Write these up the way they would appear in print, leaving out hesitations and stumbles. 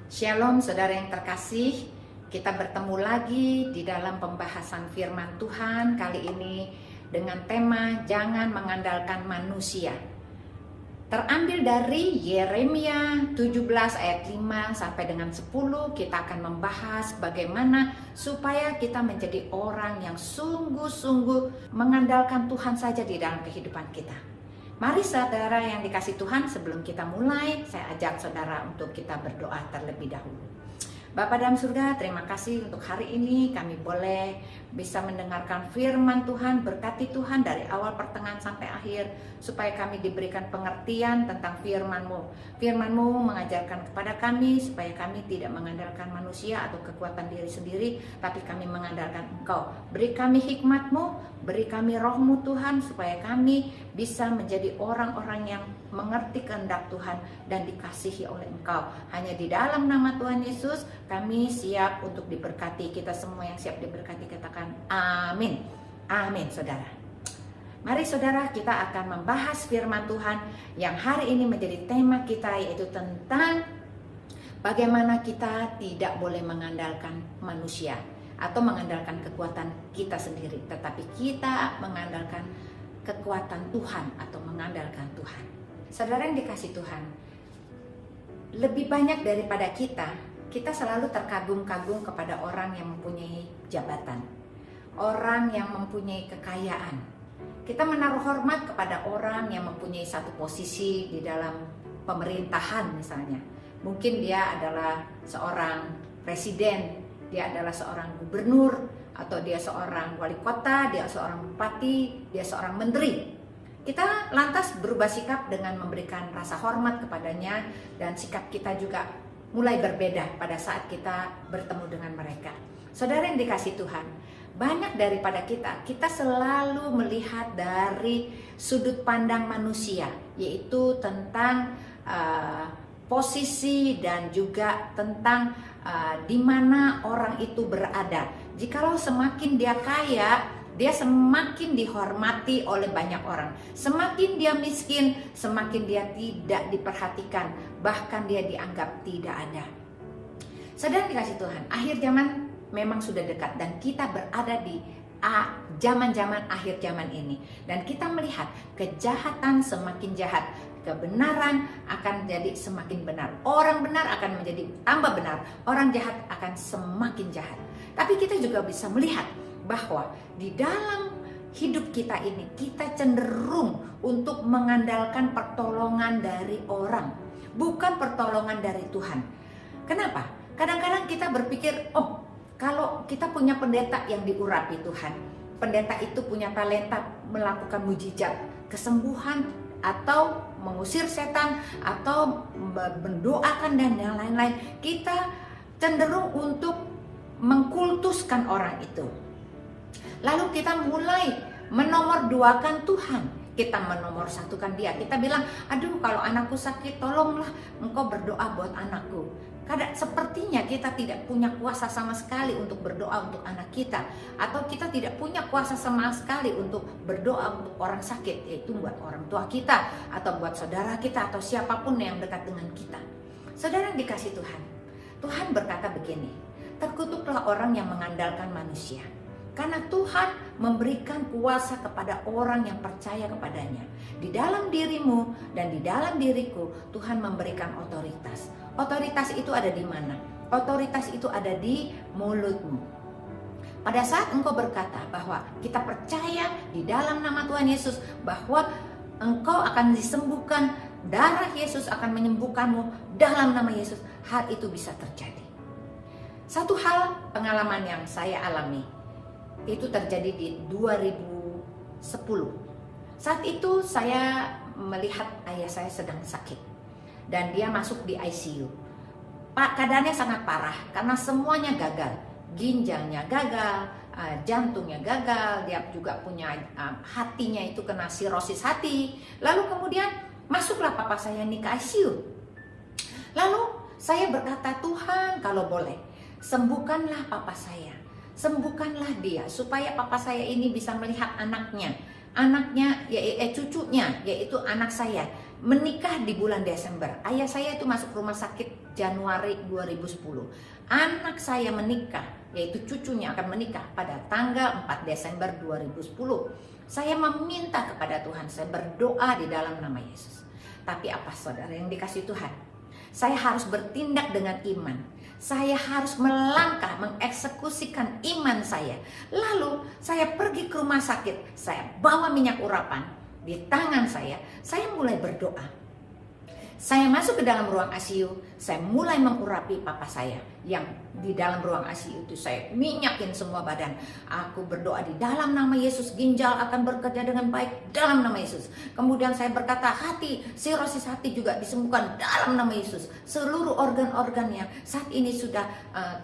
Shalom saudara yang terkasih, kita bertemu lagi di dalam pembahasan firman Tuhan kali ini dengan tema jangan mengandalkan manusia. Terambil dari Yeremia 17 ayat 5 sampai dengan 10, kita akan membahas bagaimana supaya kita menjadi orang yang sungguh-sungguh mengandalkan Tuhan saja di dalam kehidupan kita. Mari saudara yang dikasih Tuhan, sebelum kita mulai, saya ajak saudara untuk kita berdoa terlebih dahulu. Bapa dalam surga, terima kasih untuk hari ini kami boleh bisa mendengarkan firman Tuhan. Berkati Tuhan dari awal pertengahan sampai akhir, supaya kami diberikan pengertian tentang firman-Mu. Firman-Mu mengajarkan kepada kami supaya kami tidak mengandalkan manusia atau kekuatan diri sendiri, tapi kami mengandalkan Engkau. Beri kami hikmat-Mu, beri kami roh-Mu Tuhan, supaya kami bisa menjadi orang-orang yang mengerti kehendak Tuhan dan dikasihi oleh Engkau. Hanya di dalam nama Tuhan Yesus kami siap untuk diberkati. Kita semua yang siap diberkati katakan amin. Amin saudara. Mari saudara, kita akan membahas firman Tuhan yang hari ini menjadi tema kita, yaitu tentang bagaimana kita tidak boleh mengandalkan manusia atau mengandalkan kekuatan kita sendiri, tetapi kita mengandalkan kekuatan Tuhan atau mengandalkan Tuhan. Saudara yang dikasih Tuhan, lebih banyak daripada kita selalu terkagum-kagum kepada orang yang mempunyai jabatan, orang yang mempunyai kekayaan. Kita menaruh hormat kepada orang yang mempunyai satu posisi di dalam pemerintahan misalnya. Mungkin dia adalah seorang presiden, dia adalah seorang gubernur, atau dia seorang wali kota, dia seorang bupati, dia seorang menteri. Kita lantas berubah sikap dengan memberikan rasa hormat kepadanya, dan sikap kita juga mulai berbeda pada saat kita bertemu dengan mereka. Saudara yang dikasih Tuhan, banyak daripada kita selalu melihat dari sudut pandang manusia, yaitu tentang posisi dan juga tentang di mana orang itu berada. Jikalau semakin dia kaya, dia semakin dihormati oleh banyak orang. Semakin dia miskin, semakin dia tidak diperhatikan, bahkan dia dianggap tidak ada. Saudara dikasih Tuhan, akhir zaman memang sudah dekat dan kita berada di zaman-zaman akhir zaman ini. Dan kita melihat kejahatan semakin jahat, kebenaran akan menjadi semakin benar. Orang benar akan menjadi tambah benar, orang jahat akan semakin jahat. Tapi kita juga bisa melihat bahwa di dalam hidup kita ini, kita cenderung untuk mengandalkan pertolongan dari orang, bukan pertolongan dari Tuhan. Kenapa? Kadang-kadang kita berpikir, oh, kalau kita punya pendeta yang diurapi Tuhan, pendeta itu punya talenta melakukan mujizat, kesembuhan, atau mengusir setan, atau mendoakan dan yang lain-lain, kita cenderung untuk mengkultuskan orang itu. Lalu kita mulai menomorduakan Tuhan. Kita menomorsatukan dia. Kita bilang, aduh kalau anakku sakit, tolonglah engkau berdoa buat anakku. Kadang sepertinya kita tidak punya kuasa sama sekali untuk berdoa untuk anak kita. Atau kita tidak punya kuasa sama sekali untuk berdoa untuk orang sakit, yaitu buat orang tua kita, atau buat saudara kita, atau siapapun yang dekat dengan kita. Saudara yang dikasih Tuhan, Tuhan berkata begini, terkutuklah orang yang mengandalkan manusia, karena Tuhan memberikan kuasa kepada orang yang percaya kepadanya. Di dalam dirimu dan di dalam diriku, Tuhan memberikan otoritas. Otoritas itu ada di mana? Otoritas itu ada di mulutmu. Pada saat engkau berkata bahwa kita percaya di dalam nama Tuhan Yesus, bahwa engkau akan disembuhkan, darah Yesus akan menyembuhkanmu dalam nama Yesus, hal itu bisa terjadi. Satu hal pengalaman yang saya alami, itu terjadi di 2010. Saat itu saya melihat ayah saya sedang sakit dan dia masuk di ICU. Keadaannya sangat parah karena semuanya gagal. Ginjalnya gagal, jantungnya gagal, dia juga punya hatinya itu kena sirosis hati. Lalu kemudian masuklah papa saya ini ke ICU. Lalu saya berkata, Tuhan kalau boleh sembuhkanlah papa saya. Sembuhkanlah dia supaya papa saya ini bisa melihat anaknya, cucunya, yaitu anak saya menikah di bulan Desember. Ayah saya itu masuk rumah sakit Januari 2010. Anak saya menikah, yaitu cucunya akan menikah pada tanggal 4 Desember 2010. Saya meminta kepada Tuhan, saya berdoa di dalam nama Yesus. Tapi apa saudara yang dikasih Tuhan? Saya harus bertindak dengan iman. Saya harus melangkah, mengeksekusikan iman saya. Lalu saya pergi ke rumah sakit, saya bawa minyak urapan di tangan saya mulai berdoa. Saya masuk ke dalam ruang ICU, saya mulai mengurapi papa saya yang di dalam ruang ICU itu. Saya minyakin semua badan. Aku berdoa di dalam nama Yesus, ginjal akan bekerja dengan baik dalam nama Yesus. Kemudian saya berkata, hati, sirosis hati juga disembuhkan dalam nama Yesus. Seluruh organ-organnya saat ini sudah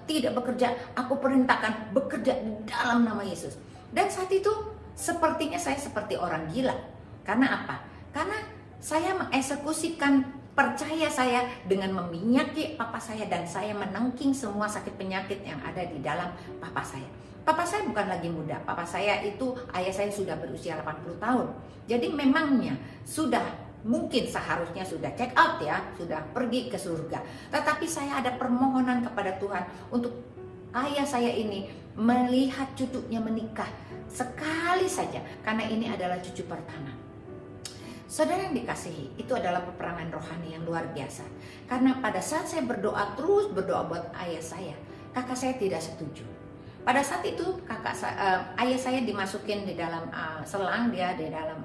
tidak bekerja, aku perintahkan bekerja di dalam nama Yesus. Dan saat itu sepertinya saya seperti orang gila. Karena apa? Karena saya mengeksekusikan percaya saya dengan meminyaki papa saya, dan saya menengking semua sakit penyakit yang ada di dalam papa saya. Papa saya bukan lagi muda, papa saya itu, ayah saya sudah berusia 80 tahun. Jadi memangnya sudah mungkin seharusnya sudah check out ya, sudah pergi ke surga. Tetapi saya ada permohonan kepada Tuhan untuk ayah saya ini melihat cucunya menikah sekali saja, karena ini adalah cucu pertama. Saudara yang dikasihi, itu adalah peperangan rohani yang luar biasa. Karena pada saat saya berdoa, terus berdoa buat ayah saya, kakak saya tidak setuju. Pada saat itu ayah saya dimasukin di dalam selang, dia di dalam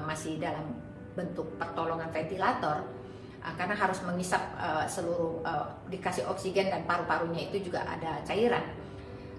masih dalam bentuk pertolongan ventilator, karena harus mengisap seluruh, dikasih oksigen, dan paru-parunya itu juga ada cairan.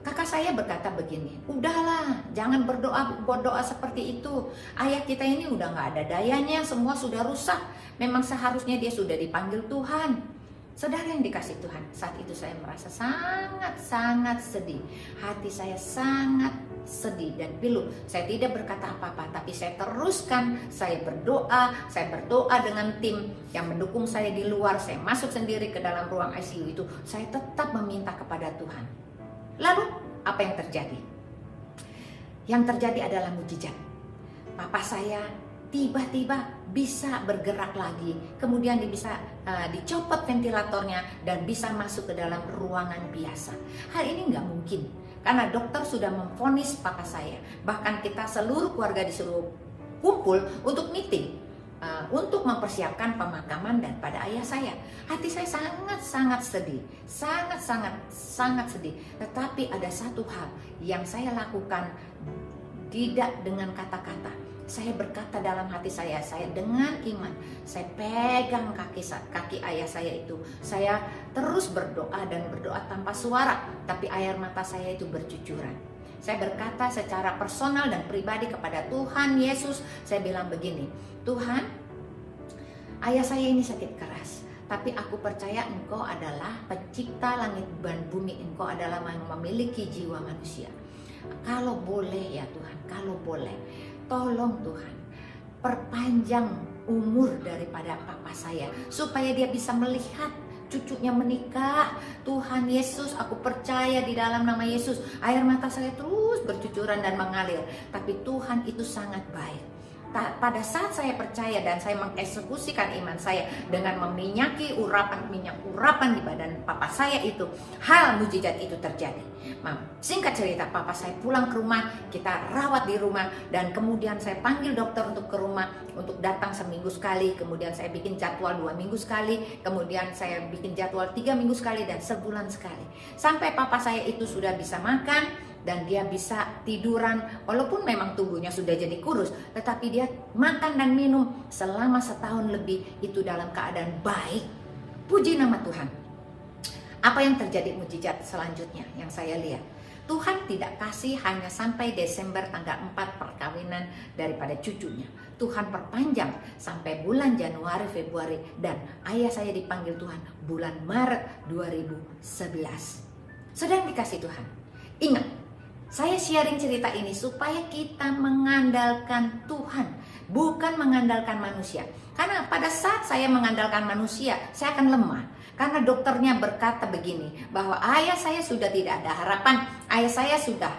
Kakak saya berkata begini, udahlah, jangan berdoa seperti itu. Ayah kita ini udah gak ada dayanya, semua sudah rusak. Memang seharusnya dia sudah dipanggil Tuhan. Saudara yang dikasih Tuhan, saat itu saya merasa sangat-sangat sedih. Hati saya sangat sedih dan pilu. Saya tidak berkata apa-apa, tapi saya teruskan, saya berdoa dengan tim yang mendukung saya di luar. Saya masuk sendiri ke dalam ruang ICU itu. Saya tetap meminta kepada Tuhan. Lalu apa yang terjadi? Yang terjadi adalah mujizat. Papa saya tiba-tiba bisa bergerak lagi. Kemudian dia bisa dicopot ventilatornya dan bisa masuk ke dalam ruangan biasa. Hal ini nggak mungkin karena dokter sudah memvonis papa saya. Bahkan kita seluruh keluarga disuruh kumpul untuk meeting, untuk mempersiapkan pemakaman daripada ayah saya. Hati saya sangat-sangat sedih, sangat sedih. Tetapi ada satu hal yang saya lakukan tidak dengan kata-kata. Saya berkata dalam hati saya dengan iman, saya pegang kaki ayah saya itu. Saya terus berdoa dan berdoa tanpa suara, tapi air mata saya itu bercucuran. Saya berkata secara personal dan pribadi kepada Tuhan Yesus. Saya bilang begini, Tuhan, ayah saya ini sakit keras, tapi aku percaya Engkau adalah pencipta langit dan bumi. Engkau adalah yang memiliki jiwa manusia. Kalau boleh ya Tuhan, kalau boleh, tolong Tuhan, perpanjang umur daripada papa saya, supaya dia bisa melihat cucunya menikah. Tuhan Yesus, aku percaya di dalam nama Yesus. Air mata saya terus bercucuran dan mengalir. Tapi Tuhan itu sangat baik. Pada saat saya percaya dan saya mengeksekusikan iman saya dengan meminyaki minyak urapan di badan papa saya itu, hal mujizat itu terjadi. Singkat cerita, papa saya pulang ke rumah, kita rawat di rumah, dan kemudian saya panggil dokter untuk ke rumah untuk datang seminggu sekali. Kemudian saya bikin jadwal 2 minggu sekali, kemudian saya bikin jadwal 3 minggu sekali, dan sebulan sekali. Sampai papa saya itu sudah bisa makan dan dia bisa tiduran, walaupun memang tubuhnya sudah jadi kurus, tetapi dia makan dan minum selama 1 tahun lebih itu dalam keadaan baik. Puji nama Tuhan. Apa yang terjadi mujizat selanjutnya yang saya lihat? Tuhan tidak kasih hanya sampai Desember tanggal 4 perkawinan daripada cucunya. Tuhan perpanjang sampai bulan Januari, Februari, dan ayah saya dipanggil Tuhan bulan Maret 2011. Sedang dikasih Tuhan. Ingat, saya sharing cerita ini supaya kita mengandalkan Tuhan, bukan mengandalkan manusia. Karena pada saat saya mengandalkan manusia, saya akan lemah. Karena dokternya berkata begini, bahwa ayah saya sudah tidak ada harapan, ayah saya sudah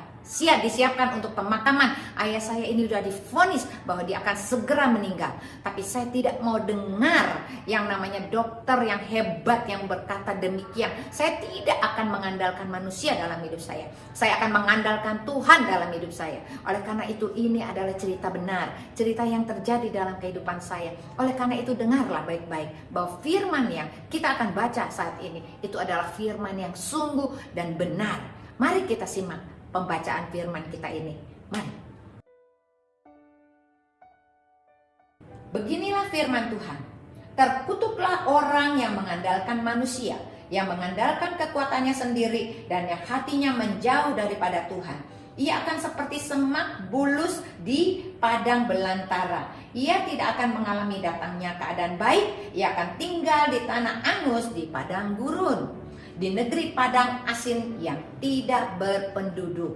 disiapkan untuk pemakaman. Ayah saya ini sudah divonis bahwa dia akan segera meninggal. Tapi saya tidak mau dengar yang namanya dokter yang hebat yang berkata demikian. Saya tidak akan mengandalkan manusia dalam hidup saya. Saya akan mengandalkan Tuhan dalam hidup saya. Oleh karena itu ini adalah cerita benar, cerita yang terjadi dalam kehidupan saya. Oleh karena itu dengarlah baik-baik bahwa firman yang kita akan baca saat ini itu adalah firman yang sungguh dan benar. Mari kita simak pembacaan firman kita ini. Mari. Beginilah firman Tuhan. Terkutuklah orang yang mengandalkan manusia, yang mengandalkan kekuatannya sendiri, dan yang hatinya menjauh daripada Tuhan. Ia akan seperti semak bulus di padang belantara. Ia tidak akan mengalami datangnya keadaan baik. Ia akan tinggal di tanah angus di padang gurun, di negeri padang asin yang tidak berpenduduk.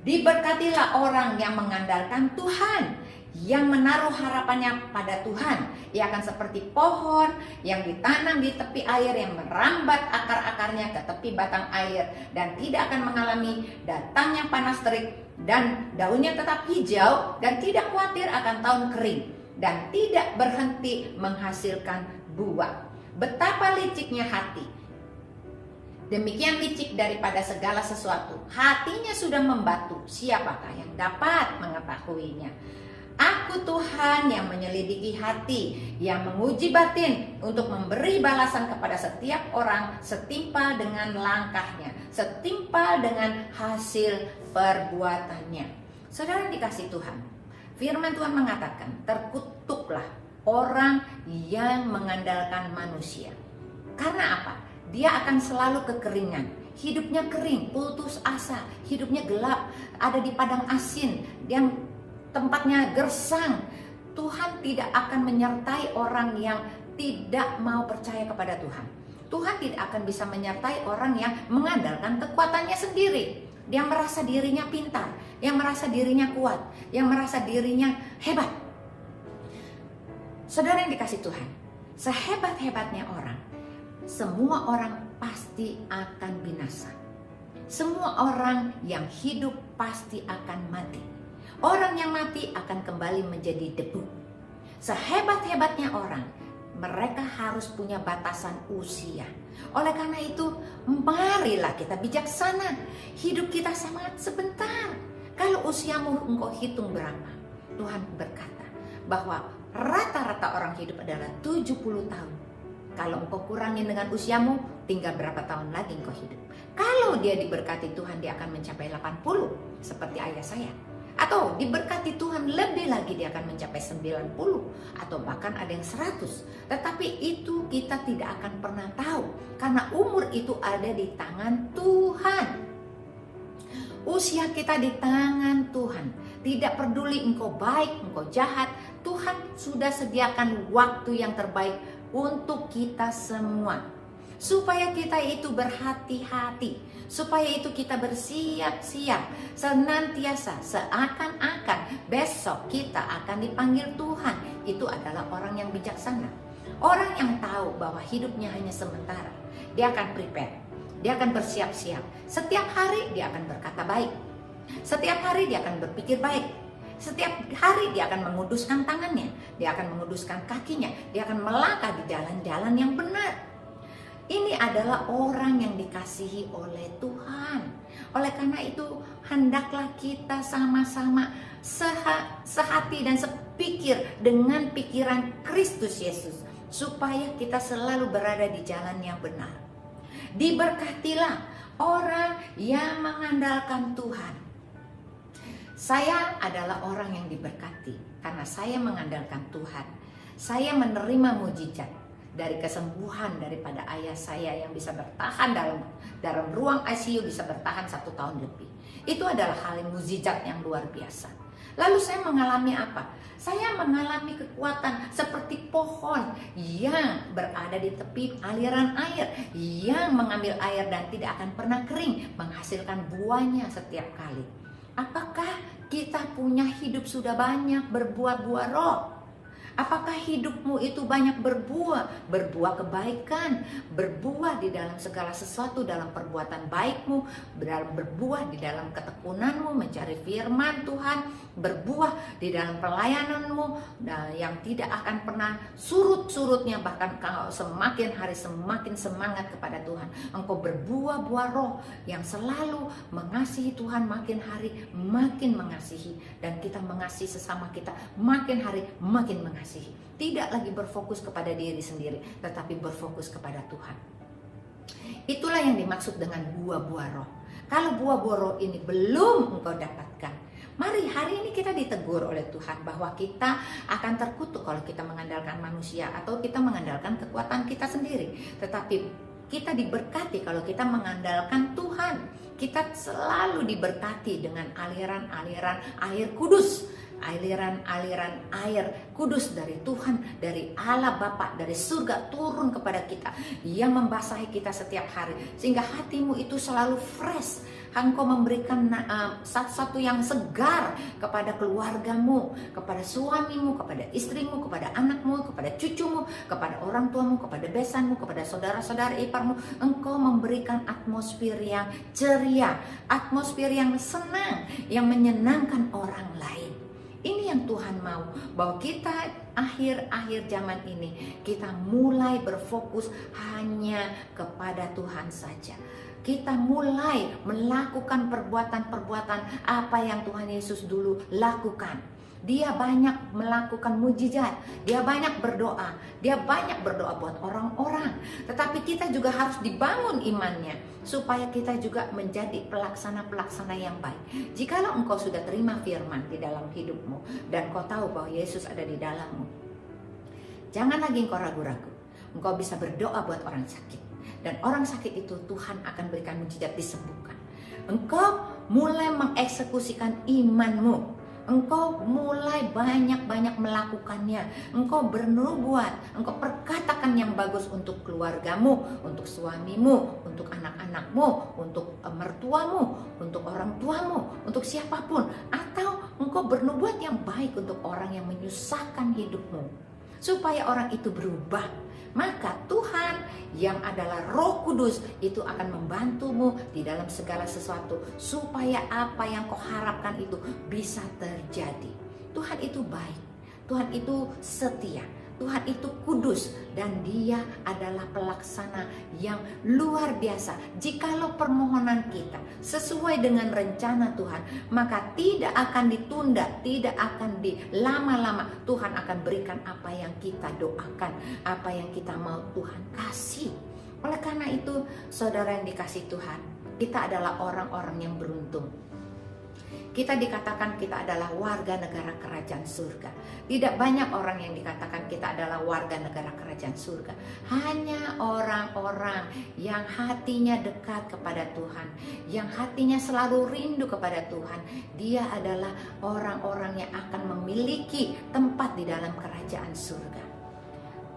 Diberkatilah orang yang mengandalkan Tuhan, yang menaruh harapannya pada Tuhan. Ia akan seperti pohon yang ditanam di tepi air, yang merambat akar-akarnya ke tepi batang air, dan tidak akan mengalami datangnya panas terik, dan daunnya tetap hijau, dan tidak khawatir akan tahun kering, dan tidak berhenti menghasilkan buah. Betapa liciknya hati. Demikian licik daripada segala sesuatu. Hatinya sudah membatu. Siapakah yang dapat mengetahuinya? Aku Tuhan yang menyelidiki hati, yang menguji batin untuk memberi balasan kepada setiap orang setimpal dengan langkahnya, setimpal dengan hasil perbuatannya. Saudara dikasih Tuhan, firman Tuhan mengatakan, terkutuklah orang yang mengandalkan manusia. Karena apa? Dia akan selalu kekeringan, hidupnya kering, putus asa, hidupnya gelap, ada di padang asin yang tempatnya gersang. Tuhan tidak akan menyertai orang yang tidak mau percaya kepada Tuhan. Tuhan tidak akan bisa menyertai orang yang mengandalkan kekuatannya sendiri. Dia merasa dirinya pintar, yang merasa dirinya kuat, yang merasa dirinya hebat. Saudara yang dikasih Tuhan, sehebat-hebatnya orang, semua orang pasti akan binasa. Semua orang yang hidup pasti akan mati. Orang yang mati akan kembali menjadi debu. Sehebat-hebatnya orang, mereka harus punya batasan usia. Oleh karena itu, marilah kita bijaksana. Hidup kita sangat sebentar. Kalau usiamu engkau hitung berapa? Tuhan berkata bahwa rata-rata orang hidup adalah 70 tahun. Kalau engkau kurangin dengan usiamu, tinggal berapa tahun lagi engkau hidup. Kalau dia diberkati Tuhan, dia akan mencapai 80 seperti ayah saya. Atau diberkati Tuhan lebih lagi, dia akan mencapai 90 atau bahkan ada yang 100. Tetapi itu kita tidak akan pernah tahu, karena umur itu ada di tangan Tuhan. Usia kita di tangan Tuhan. Tidak peduli engkau baik, engkau jahat, Tuhan sudah sediakan waktu yang terbaik untuk kita semua, supaya kita itu berhati-hati, supaya itu kita bersiap-siap senantiasa, seakan-akan besok kita akan dipanggil Tuhan. Itu adalah orang yang bijaksana, orang yang tahu bahwa hidupnya hanya sementara. Dia akan prepare, dia akan bersiap-siap. Setiap hari dia akan berkata baik, setiap hari dia akan berpikir baik, setiap hari dia akan menguduskan tangannya, dia akan menguduskan kakinya, dia akan melangkah di jalan-jalan yang benar. Ini adalah orang yang dikasihi oleh Tuhan. Oleh karena itu, hendaklah kita sama-sama sehati dan sepikir dengan pikiran Kristus Yesus, supaya kita selalu berada di jalan yang benar. Diberkatilah orang yang mengandalkan Tuhan. Saya adalah orang yang diberkati karena saya mengandalkan Tuhan. Saya menerima mujizat dari kesembuhan daripada ayah saya yang bisa bertahan dalam ruang ICU, bisa bertahan 1 tahun lebih. Itu adalah hal yang mujizat yang luar biasa. Lalu saya mengalami apa? Saya mengalami kekuatan seperti pohon yang berada di tepi aliran air, yang mengambil air dan tidak akan pernah kering, menghasilkan buahnya setiap kali. Apakah kita punya hidup sudah banyak berbuah-buah roh? Apakah hidupmu itu banyak berbuah, berbuah kebaikan, berbuah di dalam segala sesuatu, dalam perbuatan baikmu, berbuah di dalam ketekunanmu mencari firman Tuhan, berbuah di dalam pelayananmu yang tidak akan pernah surut-surutnya, bahkan kalau semakin hari semakin semangat kepada Tuhan. Engkau berbuah-buah roh yang selalu mengasihi Tuhan, makin hari makin mengasihi, dan kita mengasihi sesama kita makin hari makin mengasihi. Tidak lagi berfokus kepada diri sendiri, tetapi berfokus kepada Tuhan. Itulah yang dimaksud dengan buah-buah roh. Kalau buah-buah roh ini belum engkau dapatkan, mari hari ini kita ditegur oleh Tuhan bahwa kita akan terkutuk kalau kita mengandalkan manusia atau kita mengandalkan kekuatan kita sendiri. Tetapi kita diberkati kalau kita mengandalkan Tuhan. Kita selalu diberkati dengan aliran-aliran air kudus, aliran-aliran air kudus dari Tuhan, dari Allah Bapa, dari surga turun kepada kita yang membasahi kita setiap hari, sehingga hatimu itu selalu fresh. Engkau memberikan satu yang segar kepada keluargamu, kepada suamimu, kepada istrimu, kepada anakmu, kepada cucumu, kepada orang tuamu, kepada besanmu, kepada saudara-saudara iparmu. Engkau memberikan atmosfer yang ceria, atmosfer yang senang, yang menyenangkan orang lain. Ini yang Tuhan mau, bahwa kita akhir-akhir zaman ini kita mulai berfokus hanya kepada Tuhan saja. Kita mulai melakukan perbuatan-perbuatan apa yang Tuhan Yesus dulu lakukan. Dia banyak melakukan mujizat, dia banyak berdoa buat orang-orang. Tetapi kita juga harus dibangun imannya supaya kita juga menjadi pelaksana-pelaksana yang baik. Jikalau engkau sudah terima firman di dalam hidupmu dan kau tahu bahwa Yesus ada di dalammu, jangan lagi engkau ragu-ragu. Engkau bisa berdoa buat orang sakit, dan orang sakit itu Tuhan akan berikan mujizat, disembuhkan. Engkau mulai mengeksekusikan imanmu. Engkau mulai banyak-banyak melakukannya. Engkau bernubuat, engkau perkatakan yang bagus untuk keluargamu, untuk suamimu, untuk anak-anakmu, untuk mertuamu, untuk orang tuamu, untuk siapapun. Atau engkau bernubuat yang baik untuk orang yang menyusahkan hidupmu, supaya orang itu berubah. Maka Tuhan yang adalah Roh Kudus itu akan membantumu di dalam segala sesuatu, supaya apa yang kau harapkan itu bisa terjadi. Tuhan itu baik, Tuhan itu setia, Tuhan itu kudus, dan Dia adalah pelaksana yang luar biasa. Jikalau permohonan kita sesuai dengan rencana Tuhan, maka tidak akan ditunda, tidak akan dilama-lama. Tuhan akan berikan apa yang kita doakan, apa yang kita mau Tuhan kasih. Oleh karena itu, saudara yang dikasih Tuhan, kita adalah orang-orang yang beruntung. Kita dikatakan kita adalah warga negara kerajaan surga. Tidak banyak orang yang dikatakan kita adalah warga negara kerajaan surga. Hanya orang-orang yang hatinya dekat kepada Tuhan, yang hatinya selalu rindu kepada Tuhan. Dia adalah orang-orang yang akan memiliki tempat di dalam kerajaan surga.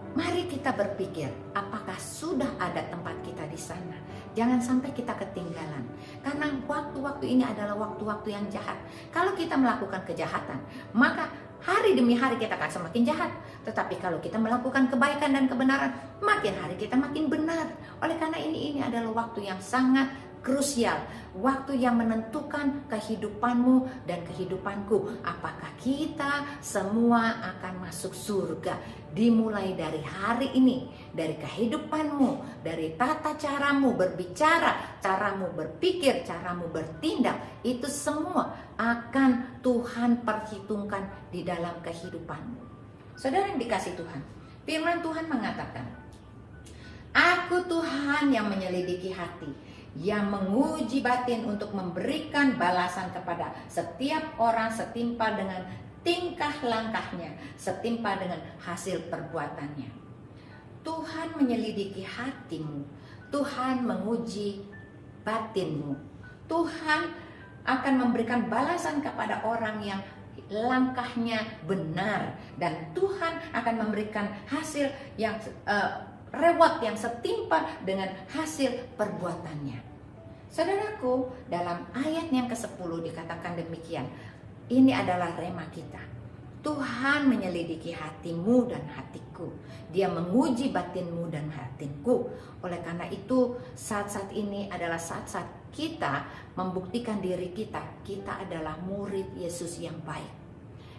Mari kita berpikir, apakah sudah ada tempat kita di sana? Jangan sampai kita ketinggalan, karena waktu-waktu ini adalah waktu-waktu yang jahat. Kalau kita melakukan kejahatan, maka hari demi hari kita akan semakin jahat. Tetapi kalau kita melakukan kebaikan dan kebenaran, makin hari kita makin benar. Oleh karena ini adalah waktu yang sangat krusial, waktu yang menentukan kehidupanmu dan kehidupanku. Apakah kita semua akan masuk surga? Dimulai dari hari ini, dari kehidupanmu, dari tata caramu berbicara, caramu berpikir, caramu bertindak, itu semua akan Tuhan perhitungkan di dalam kehidupanmu. Saudara yang dikasih Tuhan, firman Tuhan mengatakan, Aku Tuhan yang menyelidiki hati, yang menguji batin untuk memberikan balasan kepada setiap orang setimpal dengan tingkah langkahnya, setimpal dengan hasil perbuatannya. Tuhan menyelidiki hatimu, Tuhan menguji batinmu. Tuhan akan memberikan balasan kepada orang yang langkahnya benar, dan Tuhan akan memberikan hasil yang reward yang setimpal dengan hasil perbuatannya. Saudaraku, dalam ayat yang ke-10 dikatakan demikian. Ini adalah rema kita. Tuhan menyelidiki hatimu dan hatiku. Dia menguji batinmu dan batinku. Oleh karena itu, saat-saat ini adalah saat-saat kita membuktikan diri kita. Kita adalah murid Yesus yang baik.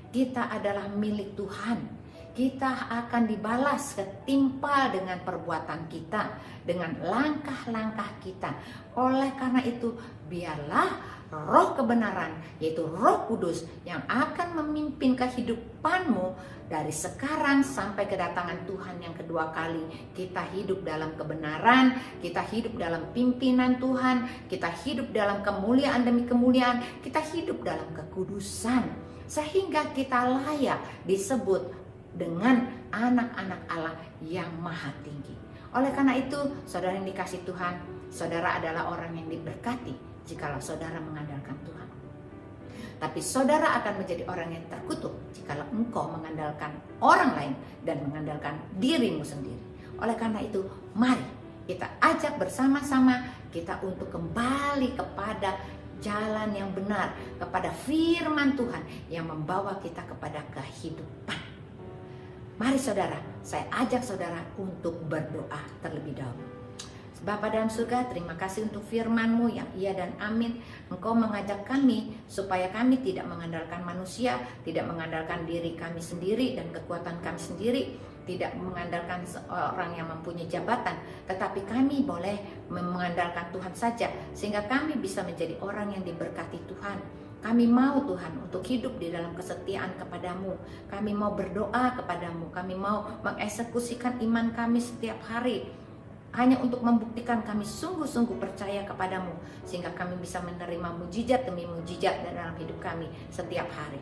Kita adalah milik Tuhan. Kita akan dibalas setimpal dengan perbuatan kita, dengan langkah-langkah kita. Oleh karena itu, biarlah Roh kebenaran, yaitu Roh Kudus, yang akan memimpin kehidupanmu dari sekarang sampai kedatangan Tuhan yang kedua kali. Kita hidup dalam kebenaran, kita hidup dalam pimpinan Tuhan, kita hidup dalam kemuliaan demi kemuliaan, kita hidup dalam kekudusan, sehingga kita layak disebut dengan anak-anak Allah yang maha tinggi. Oleh karena itu, saudara yang dikasih Tuhan, saudara adalah orang yang diberkati jikalau saudara mengandalkan Tuhan. Tapi saudara akan menjadi orang yang terkutuk jikalau engkau mengandalkan orang lain dan mengandalkan dirimu sendiri. Oleh karena itu, mari kita ajak bersama-sama kita untuk kembali kepada jalan yang benar, kepada firman Tuhan yang membawa kita kepada kehidupan. Mari saudara, saya ajak saudara untuk berdoa terlebih dahulu. Bapa dalam surga, terima kasih untuk firman-Mu yang iya dan amin. Engkau mengajak kami supaya kami tidak mengandalkan manusia, tidak mengandalkan diri kami sendiri dan kekuatan kami sendiri, tidak mengandalkan seorang yang mempunyai jabatan, tetapi kami boleh mengandalkan Tuhan saja, sehingga kami bisa menjadi orang yang diberkati Tuhan. Kami mau Tuhan untuk hidup di dalam kesetiaan kepadamu. Kami mau berdoa kepadamu. Kami mau mengeksekusikan iman kami setiap hari, hanya untuk membuktikan kami sungguh-sungguh percaya kepadamu, sehingga kami bisa menerima mujizat demi mujizat dalam hidup kami setiap hari.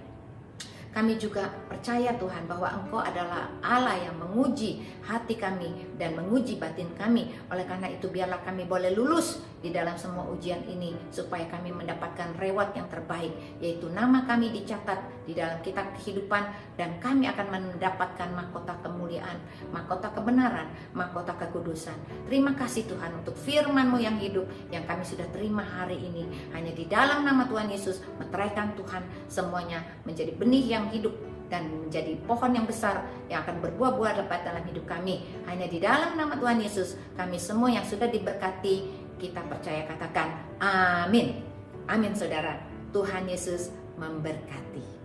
Kami juga percaya Tuhan bahwa Engkau adalah Allah yang menguji hati kami dan menguji batin kami. Oleh karena itu, biarlah kami boleh lulus di dalam semua ujian ini, supaya kami mendapatkan reward yang terbaik, yaitu nama kami dicatat di dalam kitab kehidupan, dan kami akan mendapatkan mahkota kemuliaan, mahkota kebenaran, mahkota kekudusan. Terima kasih Tuhan untuk firman-Mu yang hidup yang kami sudah terima hari ini. Hanya di dalam nama Tuhan Yesus, meteraikan Tuhan semuanya menjadi benih yang hidup dan menjadi pohon yang besar yang akan berbuah-buah lebat dalam hidup kami. Hanya di dalam nama Tuhan Yesus, kami semua yang sudah diberkati, kita percaya, katakan amin. Amin saudara. Tuhan Yesus memberkati.